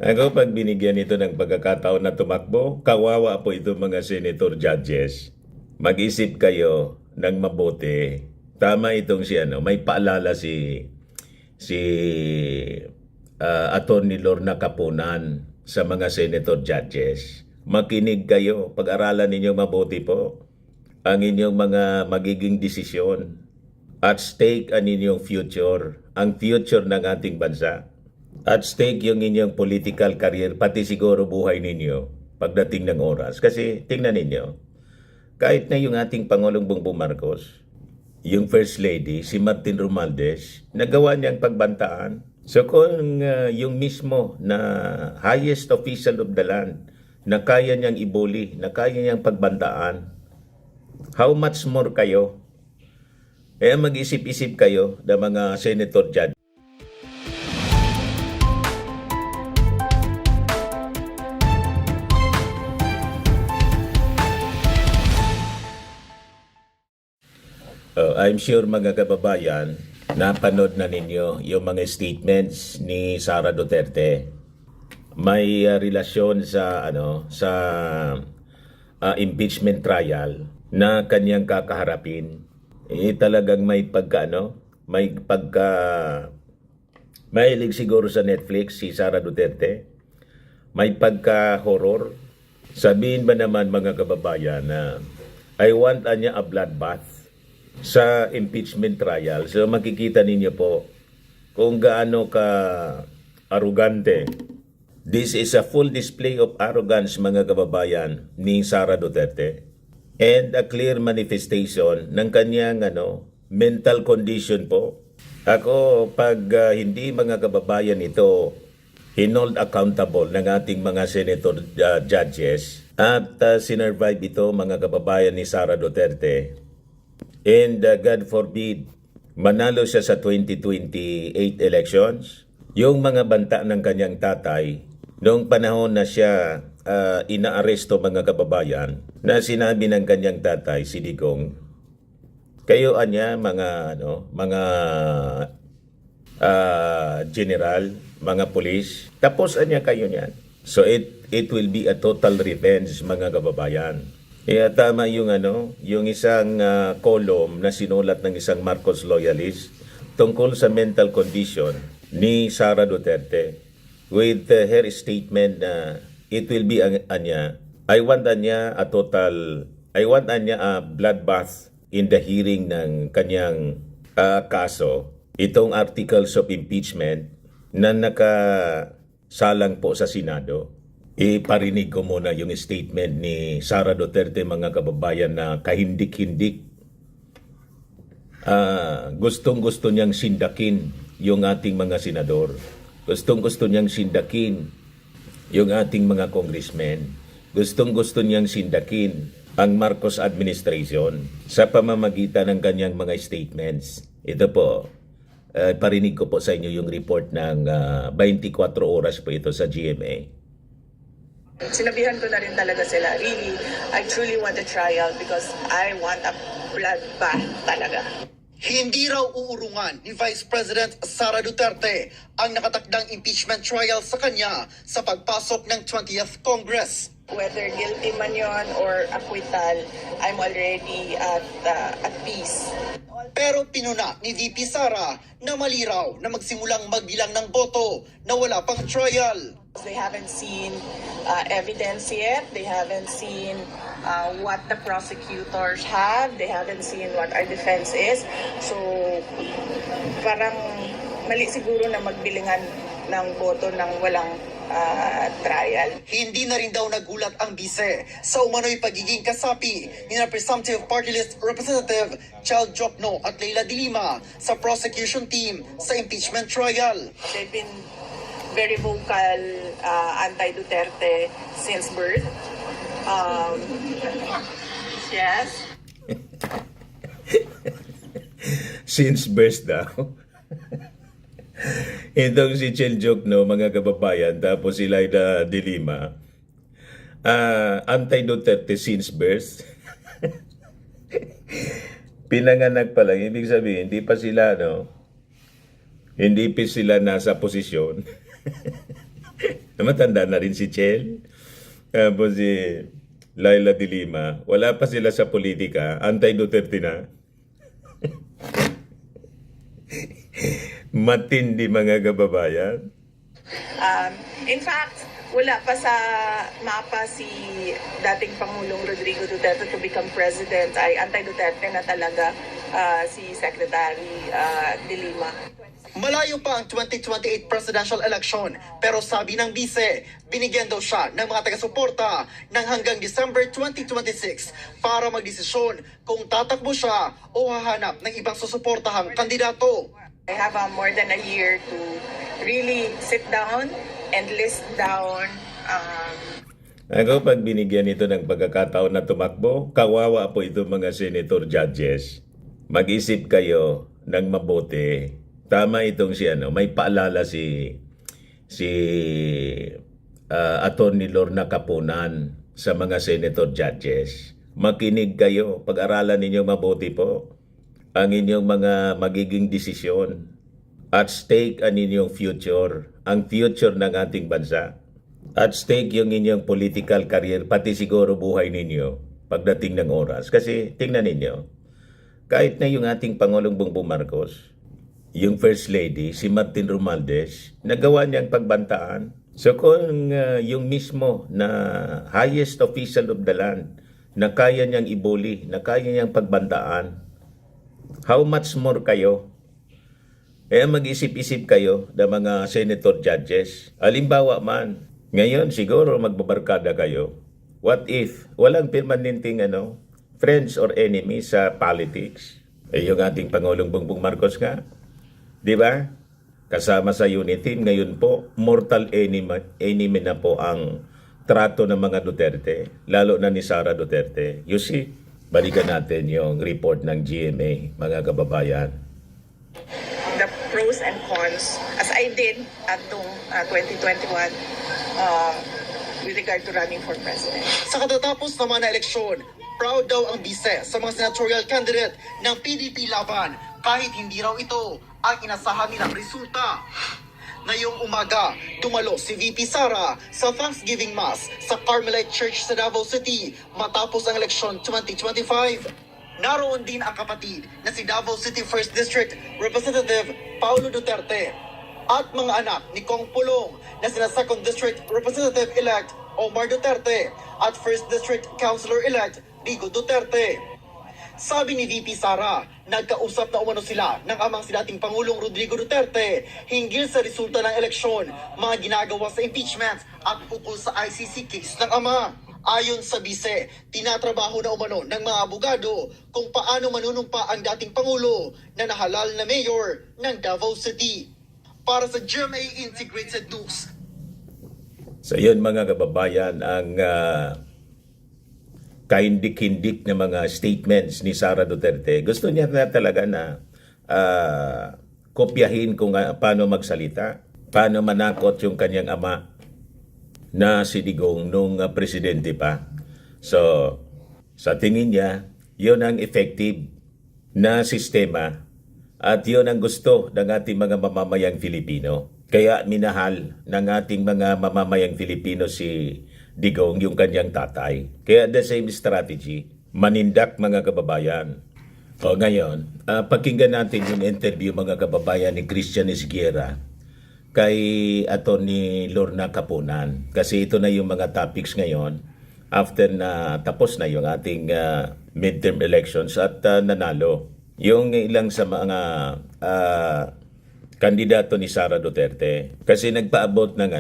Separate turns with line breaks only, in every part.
Ako, pag binigyan ito ng pagkakataon na tumakbo, kawawa po ito mga senator judges. Mag-isip kayo ng mabuti. Tama itong may paalala si Attorney Lorna Capunan sa mga senator judges. Makinig kayo, pag-aralan ninyo mabuti po ang inyong mga magiging desisyon. At stake ang inyong future, ang future ng ating bansa. At stake yung inyong political career, pati siguro buhay ninyo pagdating ng oras. Kasi tingnan ninyo, kahit na yung ating Pangulong Bongbong Marcos, yung First Lady, si Martin Romualdez, nagawa niyang pagbantaan. So kung yung mismo na highest official of the land, na kaya niyang ibuli, na kaya niyang pagbantaan, how much more kayo? Kaya mag-isip-isip kayo ng mga senator judge. I'm sure mga kababayan, napanood na ninyo yung mga statements ni Sara Duterte. May relasyon sa impeachment trial na kanyang kakaharapin. Talagang may mahilig siguro sa Netflix si Sara Duterte. May pagka-horror. Sabihin ba naman mga kababayan na I want a bloodbath sa impeachment trial. So makikita ninyo po kung gaano ka arugante. This is a full display of arrogance mga kababayan ni Sara Duterte and a clear manifestation ng kanyang mental condition po. Ako pag hindi mga kababayan ito hinold accountable ng ating mga senator judges at sinervive ito mga kababayan ni Sara Duterte. And God forbid, manalo siya sa 2028 elections. Yung mga banta ng kanyang tatay, noong panahon na siya inaaresto mga kababayan, na sinabi ng kanyang tatay, si Digong, kayo anya mga general, mga pulis, tapos anya kayo niyan. So it will be a total revenge mga kababayan. Kaya tama yung yung isang column na sinulat ng isang Marcos loyalist tungkol sa mental condition ni Sara Duterte with her statement na it will be I want a bloodbath in the hearing ng kanyang kaso. Itong articles of impeachment na nakasalang po sa Senado. Iparinig ko muna yung statement ni Sara Duterte mga kababayan na kahindik-hindik. Gustong-gusto niyang sindakin yung ating mga senador. Gustong-gusto niyang sindakin yung ating mga congressmen. Gustong-gusto niyang sindakin ang Marcos administration sa pamamagitan ng kanyang mga statements. Ito po, parinig ko po sa inyo yung report ng 24 oras po ito sa GMA.
Sinabihan ko na rin talaga sila, really, I truly want a trial because I want a bloodbath talaga.
Hindi raw uurungan ni Vice President Sara Duterte ang nakatakdang impeachment trial sa kanya sa pagpasok ng 20th Congress.
Whether guilty man yon or acquittal, I'm already at peace.
Pero pinuna ni VP Sara na mali raw na magsimulang magbilang ng boto na wala pang trial.
They haven't seen evidence yet. They haven't seen what the prosecutors have. They haven't seen what our defense is. So, parang mali siguro na magbilingan ng boto ng walang trial.
Hindi na rin daw nagulat ang bise sa umano'y pagiging kasapi ni na presumptive party list representative Chal Jokno at Leila de Lima sa prosecution team sa impeachment trial.
They've been very vocal anti-Duterte since birth. Yes.
Since birth daw. Itong si Chel Jokno, mga kababayan, tapos si Leila de Lima, anti-Duterte since birth. Pinanganak pa lang, ibig sabihin, hindi pa sila nasa posisyon. Matanda na rin si Chel. Tapos si Laila de Lima. Wala pa sila sa politika. Anti-Duterte na. Matindi mga kababayan.
In fact, wala pa sa mapa si dating Pangulong Rodrigo Duterte to become president. Ay anti-Duterte na talaga si Secretary de Lima.
Malayo pa ang 2028 presidential election pero sabi ng bise, binigyan daw siya ng mga taga-suporta ng hanggang December 2026 para magdesisyon kung tatakbo siya o hahanap ng ibang susuportahang kandidato.
I have more than a year to really sit down and list down
Ako, pag binigyan ito ng pagkakataon na tumakbo, kawawa po ito mga senator judges. Mag-isip kayo ng mabuti. Tama itong may paalala si Attorney Lorna Capunan sa mga senator judges. Makinig kayo, pag-aralan ninyo mabuti po ang inyong mga magiging desisyon. At stake ang inyong future, ang future ng ating bansa. At stake yung inyong political career, pati siguro buhay ninyo pagdating ng oras. Kasi tingnan ninyo, kahit na yung ating Pangulong Bongbong Marcos, yung First Lady, si Martin Romualdez, nagawa niyang pagbantaan. So kung yung mismo na highest official of the land, na kaya niyang ibuli, na kaya niyang pagbantaan, how much more kayo? Kaya mag-isip-isip kayo ng mga senator judges. Halimbawa man, ngayon siguro magbabarkada kayo. What if walang permanenteng friends or enemies sa politics? Yung ating Pangulong Bongbong Marcos nga, di ba? Kasama sa unit team, ngayon po, mortal enemy na po ang trato ng mga Duterte, lalo na ni Sara Duterte. You see, balikan natin yung report ng GMA, mga kababayan.
The pros and cons, as I did at 2021 with regard to running for president.
Sa katatapos naman na eleksyon, proud daw ang bise sa mga senatorial candidate ng PDP Laban kahit hindi raw ito ang inasahan nilang resulta. Ngayong umaga, dumalo si VP Sara sa Thanksgiving Mass sa Carmelite Church sa Davao City matapos ang eleksyon 2025. Naroon din ang kapatid na si Davao City 1st District Representative Paulo Duterte at mga anak ni Kong Pulong na sina 2nd District Representative-elect Omar Duterte at 1st District Councilor-elect Rigo Duterte. Sabi ni VP Sara, nagkausap na umano sila ng amang si dating Pangulong Rodrigo Duterte hinggil sa resulta ng eleksyon, mga ginagawa sa impeachment at ukol sa ICC case ng ama. Ayon sa bise, tinatrabaho na umano ng mga abogado kung paano manunumpa ang dating Pangulo na nahalal na mayor ng Davao City. Para sa GMA Integrated News.
So yun mga kababayan, ang kahindik-hindik na mga statements ni Sara Duterte. Gusto niya na talaga na kopyahin kung paano magsalita, paano manakot yung kanyang ama na si Digong nung presidente pa. So, sa tingin niya, yun ang effective na sistema at yun ang gusto ng ating mga mamamayang Filipino. Kaya minahal ng ating mga mamamayang Filipino si Digong, yung kanyang tatay. Kaya the same strategy, manindak mga kababayan. O ngayon, pakinggan natin yung interview mga kababayan ni Christian Esguerra kay Attorney Lorna Capunan. Kasi ito na yung mga topics ngayon after na tapos na yung ating midterm elections at nanalo. Yung ilang sa mga kandidato ni Sara Duterte. Kasi nagpaabot ng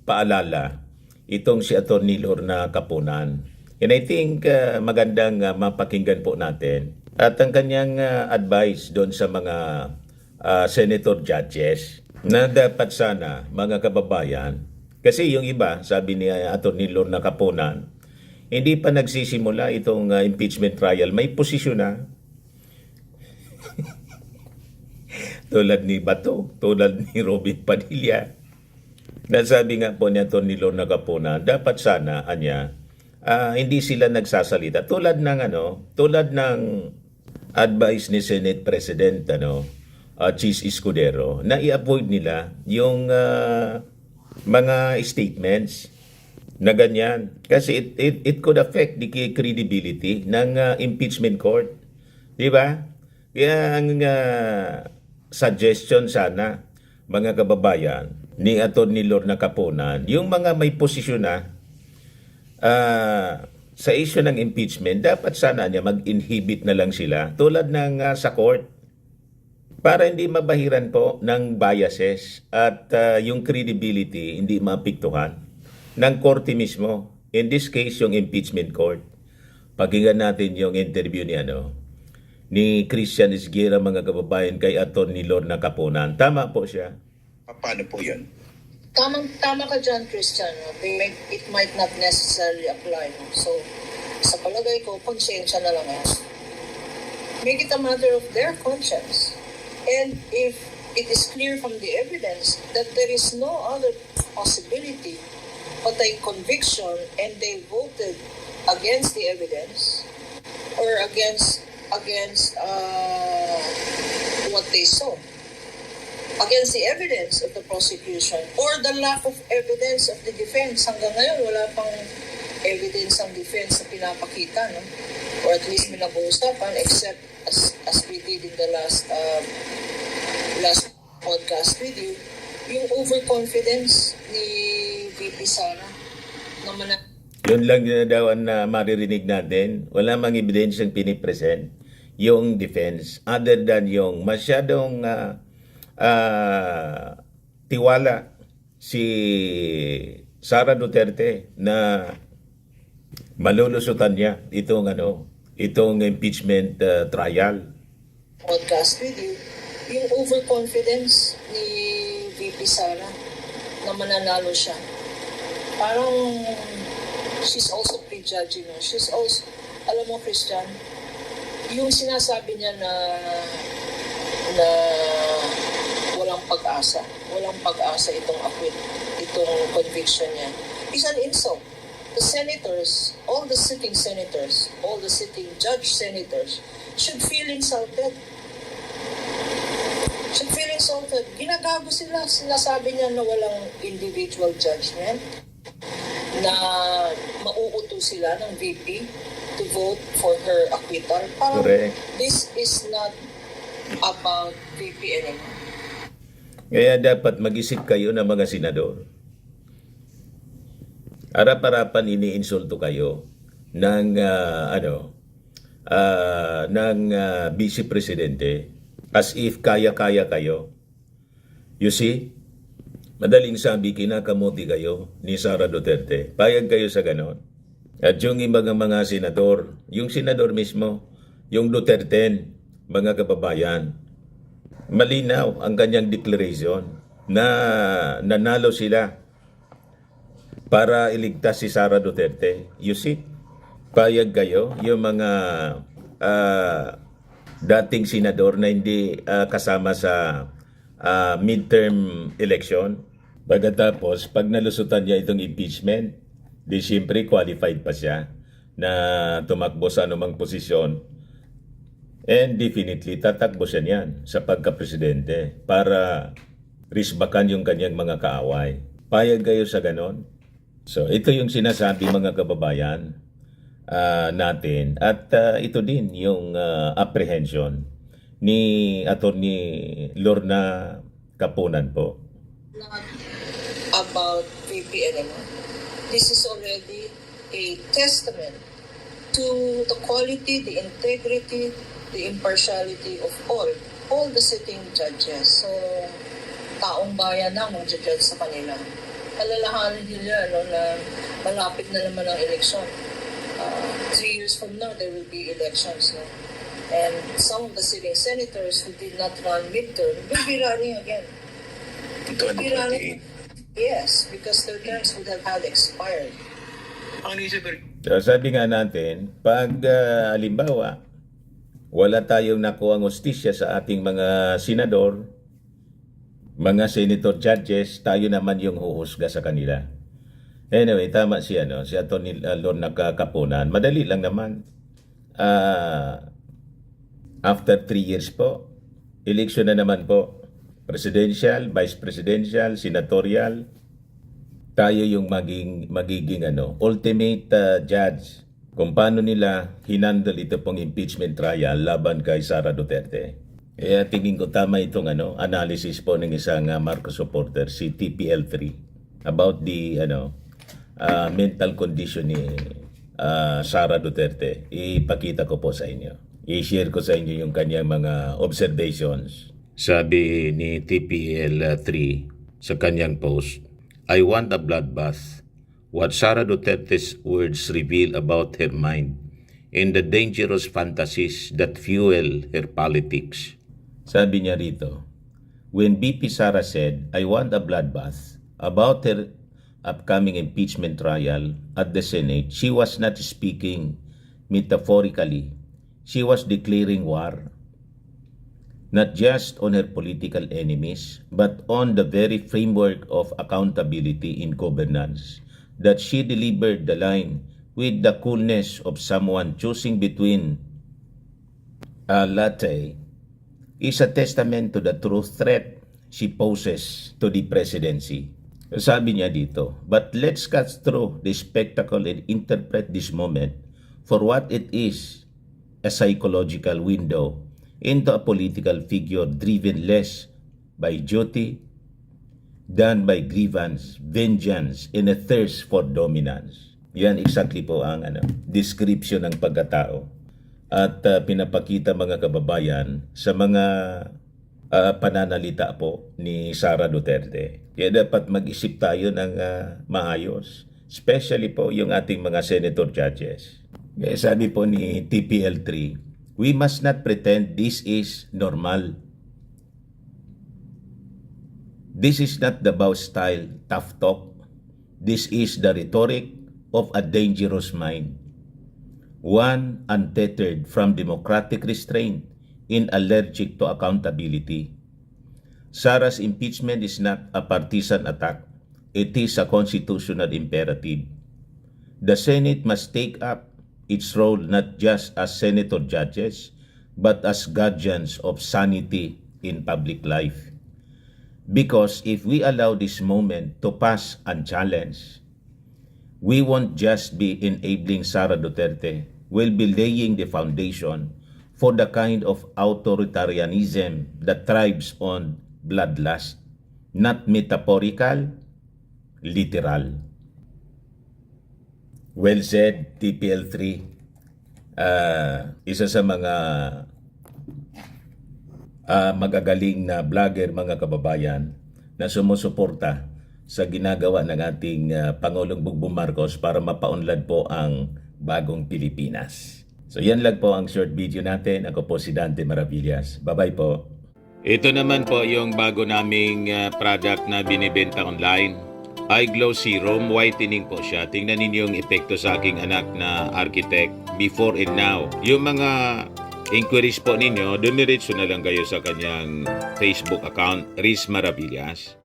paalala itong si Attorney Lorna Capunan. And I think magandang mapakinggan po natin. At ang kanyang advice doon sa mga senator judges na dapat sana mga kababayan, kasi yung iba, sabi ni Attorney Lorna Capunan, hindi pa nagsisimula itong impeachment trial, may posisyon na. Tulad ni Bato, tulad ni Robin Padilla. Nasabi nga po ni Attorney Lorna Capunan, dapat sana hindi sila nagsasalita tulad ng advice ni Senate President Chis Escudero na i-avoid nila yung mga statements na ganyan. Kasi it could affect the credibility ng impeachment court. Di ba? Kaya ang suggestion sana, mga kababayan, ni Atty. Lorna Caponan, yung mga may posisyon na sa issue ng impeachment, dapat sana niya mag-inhibit na lang sila tulad ng sa court para hindi mabahiran po ng biases at yung credibility hindi maapektuhan ng korte mismo. In this case, yung impeachment court. Pakinggan natin yung interview ni Christian Esguera, mga kababayan, kay Atty. Lorna Caponan. Tama po siya.
Paano po yun?
Tama ka dyan, Christian. No? It might not necessarily apply. No? So, sa palagay ko, konsensya na lang yan. Make it a matter of their conscience. And if it is clear from the evidence that there is no other possibility but a conviction and they voted against the evidence or against what they saw, against the evidence of the prosecution or the lack of evidence of the defense. Hanggang ngayon, wala pang evidence ang defense na pinapakita, no? Or at least pinag-uusapan, except as we did in the last podcast with you, yung overconfidence ni VP Sara na
Yun lang na daw ang maririnig natin. Wala mang ebidensyang pinipresent yung defense other than yung masyadong tiwala si Sara Duterte na malulusutan niya itong impeachment trial.
podcast with you, yung overconfidence ni VP Sara na mananalo siya. Parang she's also prejudging. No? She's also, alam mo, Christian, yung sinasabi niya na walang pag-asa itong conviction niya is an insult. The senators, all the sitting senators, all the sitting judge senators should feel insulted. Ginagago sila. Sinasabi niya na walang individual judgment, na mauuto sila ng VP to vote for her acquittal. Parang
Correct.
this is not about VP anymore.
Kaya dapat mag-isip kayo ng mga senador. Arap-arapan iniinsulto kayo ng vice presidente as if kaya-kaya kayo. You see? Madaling sabi, kinakamuti kayo ni Sara Duterte. Payag kayo sa ganon. At yung ibang mga senador, yung senador mismo, yung Duterte, mga kababayan, malinaw ang kanyang declaration na nanalo sila para iligtas si Sara Duterte. You see? Payag kayo, yung mga dating senador na hindi kasama sa midterm election. Pagkatapos, pag nalusutan niya itong impeachment, di siyempre qualified pa siya na tumakbo sa anumang posisyon. And definitely, tatakbo siya niyan sa pagka-presidente para risbakan yung kanyang mga kaaway. Payag kayo sa ganon? So, ito yung sinasabi, mga kababayan natin. At ito din yung apprehension ni Atty. Lorna Caponan po.
Not about VP anymore. This is already a testament to the quality, the integrity, the impartiality of all the sitting judges. So, taong bayan na mag-judge sa kanila. Alalahanin nila na malapit na naman ang eleksyon. 3 years from now, there will be elections. No? And some of the sitting senators who did not run midterm will be running again. Will be running. Yes, because their terms would have had expired.
So, sabi nga natin, pag halimbawa, wala tayong nakuha ang hustisya sa ating mga senador, mga senator judges, tayo naman yung huhusga sa kanila. Anyway, tama si Atty. Lorna Caponan. Madali lang naman. After 3 years po, election na naman po. Presidential, vice presidential, senatorial. tayo yung magiging ultimate judge kung paano nila hinandle ito pong impeachment trial laban kay Sara Duterte. Kaya tingin ko tama itong analysis po ng isang Marcos supporter, si TPL3, about the mental condition ni Sara Duterte. Ipakita ko po sa inyo. I-share ko sa inyo yung kanyang mga observations. Sabi ni TPL3 sa kanyang post, I want a bloodbath. What Sara Duterte's words reveal about her mind and the dangerous fantasies that fuel her politics. Sabi niya rito, when BP Sara said, I want a bloodbath about her upcoming impeachment trial at the Senate, she was not speaking metaphorically. She was declaring war, not just on her political enemies, but on the very framework of accountability in governance, that she delivered the line with the coolness of someone choosing between a latte is a testament to the true threat she poses to the presidency. Sabi niya dito, but let's cut through the spectacle and interpret this moment for what it is, a psychological window into a political figure driven less by duty than by grievance, vengeance, and a thirst for dominance. Yan exactly po ang description ng pagkatao. At pinapakita mga kababayan sa mga pananalita po ni Sara Duterte. Kaya dapat mag-isip tayo ng maayos. Especially po yung ating mga senator judges. Kaya sabi po ni TPL3, we must not pretend this is normal. This is not the bow style tough talk. This is the rhetoric of a dangerous mind. One untethered from democratic restraint and allergic to accountability. Sara's impeachment is not a partisan attack. It is a constitutional imperative. The Senate must take up its role not just as senator judges, but as guardians of sanity in public life. Because if we allow this moment to pass unchallenged, we won't just be enabling Sara Duterte, we'll be laying the foundation for the kind of authoritarianism that thrives on bloodlust, not metaphorical, literal. Well said, TPL3. Isa sa mga magagaling na vlogger, mga kababayan, na sumusuporta sa ginagawa ng ating Pangulong Bongbong Marcos para mapaunlad po ang bagong Pilipinas. So yan lang po ang short video natin. Ako po si Dante Maravillas. Bye-bye po. Ito naman po yung bago naming product na binibenta online. iGlow Serum Whitening po siya. Tingnan ninyo yung epekto sa aking anak na architect before and now. Yung mga inquiries po ninyo, dumiretso na lang kayo sa kanyang Facebook account, Riz Maravillas.